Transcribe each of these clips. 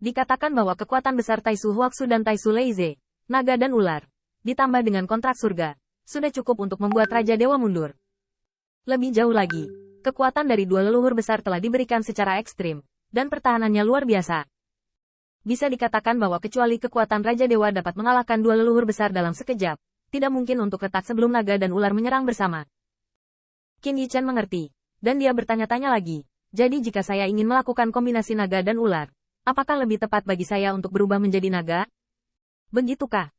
Dikatakan bahwa kekuatan besar Taisu Huaxu dan Taisu Leize, naga dan ular, ditambah dengan kontrak surga, sudah cukup untuk membuat Raja Dewa mundur. Lebih jauh lagi, kekuatan dari dua leluhur besar telah diberikan secara ekstrim, dan pertahanannya luar biasa. Bisa dikatakan bahwa kecuali kekuatan Raja Dewa dapat mengalahkan dua leluhur besar dalam sekejap, tidak mungkin untuk retak sebelum naga dan ular menyerang bersama. Qin Yichan mengerti, dan dia bertanya-tanya lagi, jadi jika saya ingin melakukan kombinasi naga dan ular, apakah lebih tepat bagi saya untuk berubah menjadi naga? Begitukah?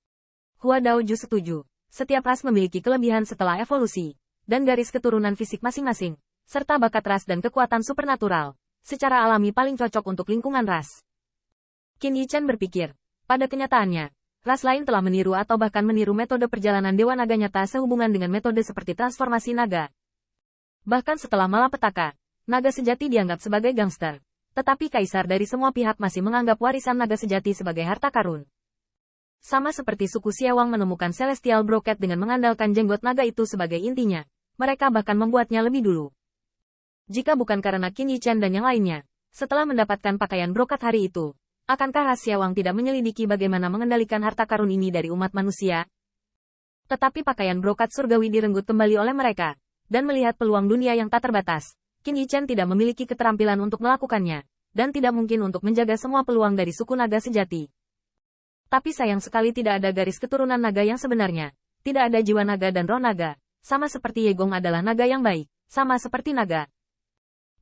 Hua Daoju setuju. Setiap ras memiliki kelebihan setelah evolusi, dan garis keturunan fisik masing-masing, serta bakat ras dan kekuatan supernatural, secara alami paling cocok untuk lingkungan ras. Qin Yichan berpikir, pada kenyataannya, ras lain telah meniru atau bahkan meniru metode perjalanan Dewa Naga nyata sehubungan dengan metode seperti transformasi naga. Bahkan setelah malapetaka, naga sejati dianggap sebagai gangster. Tetapi kaisar dari semua pihak masih menganggap warisan naga sejati sebagai harta karun. Sama seperti suku Siawang menemukan Celestial Broket dengan mengandalkan jenggot naga itu sebagai intinya, mereka bahkan membuatnya lebih dulu. Jika bukan karena Qin Yichan dan yang lainnya, setelah mendapatkan pakaian brokat hari itu, akankah ras Siawang tidak menyelidiki bagaimana mengendalikan harta karun ini dari umat manusia? Tetapi pakaian brokat surgawi direnggut kembali oleh mereka, dan melihat peluang dunia yang tak terbatas, Qin Yichan tidak memiliki keterampilan untuk melakukannya, dan tidak mungkin untuk menjaga semua peluang dari suku naga sejati. Tapi sayang sekali tidak ada garis keturunan naga yang sebenarnya, tidak ada jiwa naga dan roh naga, sama seperti Ye Gong adalah naga yang baik, sama seperti naga.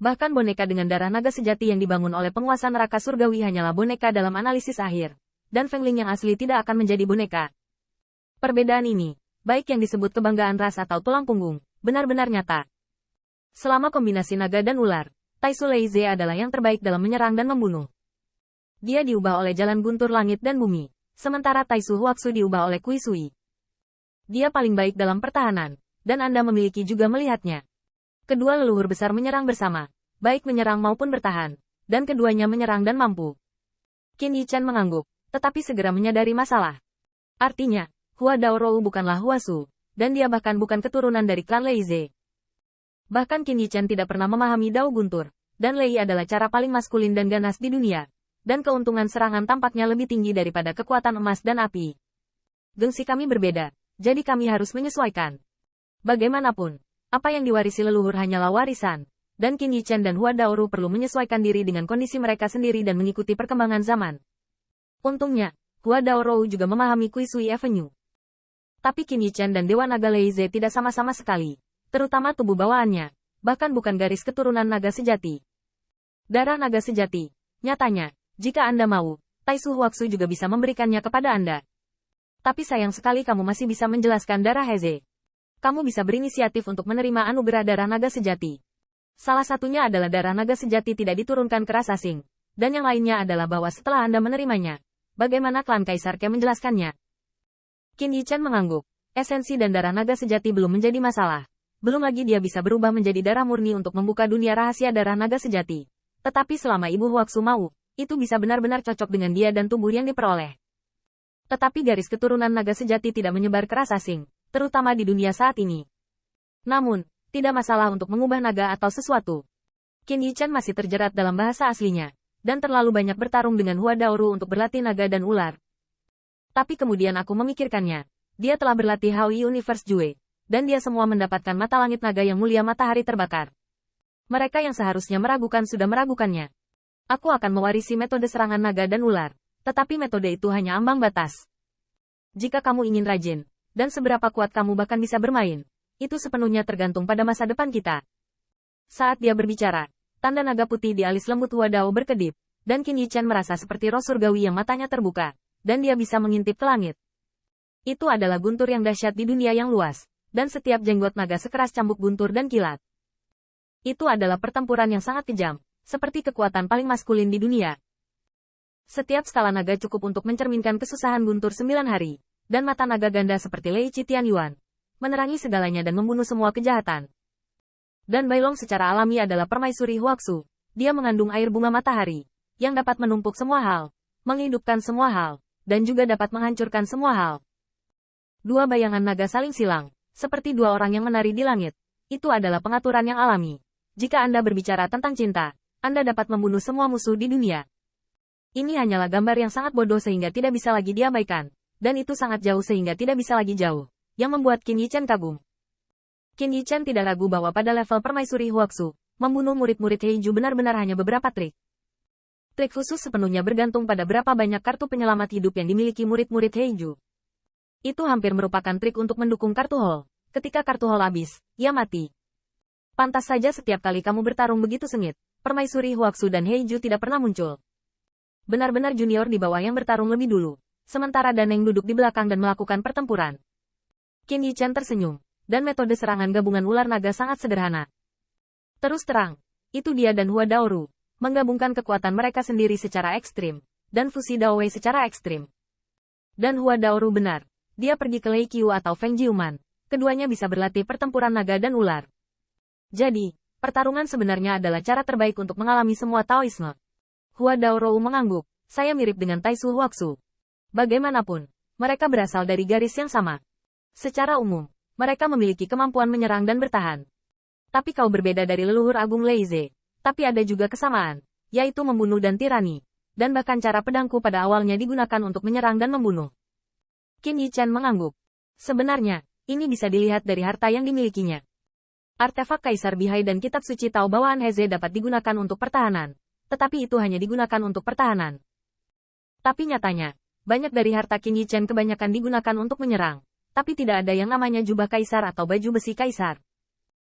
Bahkan boneka dengan darah naga sejati yang dibangun oleh penguasa neraka surgawi hanyalah boneka dalam analisis akhir, dan Fengling yang asli tidak akan menjadi boneka. Perbedaan ini, baik yang disebut kebanggaan ras atau tulang punggung, benar-benar nyata. Selama kombinasi naga dan ular, Taisu Leize adalah yang terbaik dalam menyerang dan membunuh. Dia diubah oleh jalan guntur langit dan bumi, sementara Taisu Huaxu diubah oleh Kui Sui. Dia paling baik dalam pertahanan, dan Anda memiliki juga melihatnya. Kedua leluhur besar menyerang bersama, baik menyerang maupun bertahan, dan keduanya menyerang dan mampu. Qin Yichan mengangguk, tetapi segera menyadari masalah. Artinya, Hua Daorou bukanlah Huasu, dan dia bahkan bukan keturunan dari klan Leize. Bahkan Qin Yichan tidak pernah memahami Dao Guntur, dan Lei adalah cara paling maskulin dan ganas di dunia, dan keuntungan serangan tampaknya lebih tinggi daripada kekuatan emas dan api. Gengsi kami berbeda, jadi kami harus menyesuaikan. Bagaimanapun, apa yang diwarisi leluhur hanyalah warisan, dan Qin Yichan dan Hua Daoru perlu menyesuaikan diri dengan kondisi mereka sendiri dan mengikuti perkembangan zaman. Untungnya, Hua Daoru juga memahami Kui Sui Avenue. Tapi Qin Yichan dan Dewa Naga Leize tidak sama-sama sekali, terutama tubuh bawaannya, bahkan bukan garis keturunan naga sejati. Darah naga sejati, nyatanya, jika Anda mau, Taisu Huaxu juga bisa memberikannya kepada Anda. Tapi sayang sekali kamu masih bisa menjelaskan darah Heze. Kamu bisa berinisiatif untuk menerima anugerah darah naga sejati. Salah satunya adalah darah naga sejati tidak diturunkan ke ras asing, dan yang lainnya adalah bahwa setelah Anda menerimanya, bagaimana klan Kaisar Ke menjelaskannya? Qin Yichan mengangguk, esensi dan darah naga sejati belum menjadi masalah. Belum lagi dia bisa berubah menjadi darah murni untuk membuka dunia rahasia darah naga sejati. Tetapi selama Ibu Huaxu mau, itu bisa benar-benar cocok dengan dia dan tubuh yang diperoleh. Tetapi garis keturunan naga sejati tidak menyebar ke ras asing, terutama di dunia saat ini. Namun, tidak masalah untuk mengubah naga atau sesuatu. Qin Yichan masih terjerat dalam bahasa aslinya, dan terlalu banyak bertarung dengan Hua Daoru untuk berlatih naga dan ular. Tapi kemudian aku memikirkannya, dia telah berlatih Haoi Universe Jue, dan dia semua mendapatkan mata langit naga yang mulia matahari terbakar. Mereka yang seharusnya meragukan sudah meragukannya. Aku akan mewarisi metode serangan naga dan ular, tetapi metode itu hanya ambang batas. Jika kamu ingin rajin, dan seberapa kuat kamu bahkan bisa bermain, itu sepenuhnya tergantung pada masa depan kita. Saat dia berbicara, tanda naga putih di alis lembut Hua Dao berkedip, dan Qin Yichan merasa seperti roh surgawi yang matanya terbuka, dan dia bisa mengintip ke langit. Itu adalah guntur yang dahsyat di dunia yang luas, dan setiap jenggot naga sekeras cambuk guntur dan kilat. Itu adalah pertempuran yang sangat kejam, seperti kekuatan paling maskulin di dunia. Setiap skala naga cukup untuk mencerminkan kesusahan guntur 9 hari, dan mata naga ganda seperti Lei Qitian Yuan, menerangi segalanya dan membunuh semua kejahatan. Dan Bailong secara alami adalah permaisuri Huaxu, dia mengandung air bunga matahari, yang dapat menumpuk semua hal, menghidupkan semua hal, dan juga dapat menghancurkan semua hal. Dua bayangan naga saling silang, seperti dua orang yang menari di langit. Itu adalah pengaturan yang alami. Jika Anda berbicara tentang cinta, Anda dapat membunuh semua musuh di dunia. Ini hanyalah gambar yang sangat bodoh sehingga tidak bisa lagi diabaikan. Dan itu sangat jauh sehingga tidak bisa lagi jauh. Yang membuat Qin Yichen kagum. Qin Yichen tidak ragu bahwa pada level permaisuri Huaxu, membunuh murid-murid Heiju benar-benar hanya beberapa trik. Trik khusus sepenuhnya bergantung pada berapa banyak kartu penyelamat hidup yang dimiliki murid-murid Heiju. Itu hampir merupakan trik untuk mendukung kartu Hall. Ketika kartu Hall habis, ia mati. Pantas saja setiap kali kamu bertarung begitu sengit, permaisuri Huaxu dan Heiju tidak pernah muncul. Benar-benar junior di bawah yang bertarung lebih dulu. Sementara Daneng duduk di belakang dan melakukan pertempuran. Qin Yichen tersenyum. Dan metode serangan gabungan ular naga sangat sederhana. Terus terang, itu dia dan Hua Daoru. Menggabungkan kekuatan mereka sendiri secara ekstrim. Dan fusi Daowei secara ekstrim. Dan Hua Daoru benar. Dia pergi ke Lei Qiu atau Feng Jiuman. Keduanya bisa berlatih pertempuran naga dan ular. Jadi, pertarungan sebenarnya adalah cara terbaik untuk mengalami semua Taoisme. Hua Daoru mengangguk. Saya mirip dengan Taisu Huaxu. Bagaimanapun, mereka berasal dari garis yang sama. Secara umum, mereka memiliki kemampuan menyerang dan bertahan. Tapi kau berbeda dari leluhur agung Leize. Tapi ada juga kesamaan, yaitu membunuh dan tirani. Dan bahkan cara pedangku pada awalnya digunakan untuk menyerang dan membunuh. Qin Yichen mengangguk. Sebenarnya, ini bisa dilihat dari harta yang dimilikinya. Artefak Kaisar Bihai dan kitab suci Tao bawaan Heze dapat digunakan untuk pertahanan. Tetapi itu hanya digunakan untuk pertahanan. Tapi nyatanya, banyak dari harta Qin Yichen kebanyakan digunakan untuk menyerang. Tapi tidak ada yang namanya jubah kaisar atau baju besi kaisar.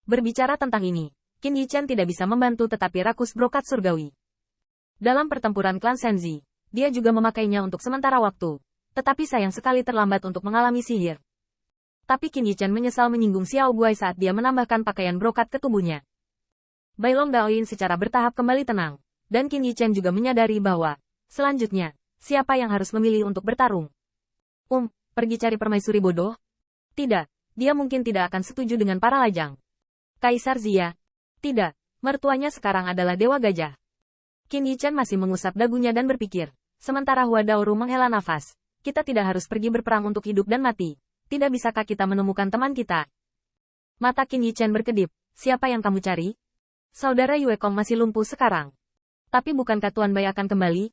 Berbicara tentang ini, Qin Yichen tidak bisa membantu tetapi rakus brokat surgawi. Dalam pertempuran klan Senzi, dia juga memakainya untuk sementara waktu. Tetapi sayang sekali terlambat untuk mengalami sihir. Tapi Qin Yichen menyesal menyinggung Xiao Guai saat dia menambahkan pakaian brokat ke tubuhnya. Bailong Daoyin secara bertahap kembali tenang. Dan Qin Yichen juga menyadari bahwa, selanjutnya, siapa yang harus memilih untuk bertarung? Pergi cari permaisuri bodoh? Tidak, dia mungkin tidak akan setuju dengan para lajang. Kaisar Zia? Tidak, mertuanya sekarang adalah Dewa Gajah. Qin Yichen masih mengusap dagunya dan berpikir. Sementara Hua Daoru menghela nafas. Kita tidak harus pergi berperang untuk hidup dan mati. Tidak bisakah kita menemukan teman kita? Mata Qin Yichen berkedip. Siapa yang kamu cari? Saudara Yue Kong masih lumpuh sekarang. Tapi bukankah Tuan Bai akan kembali?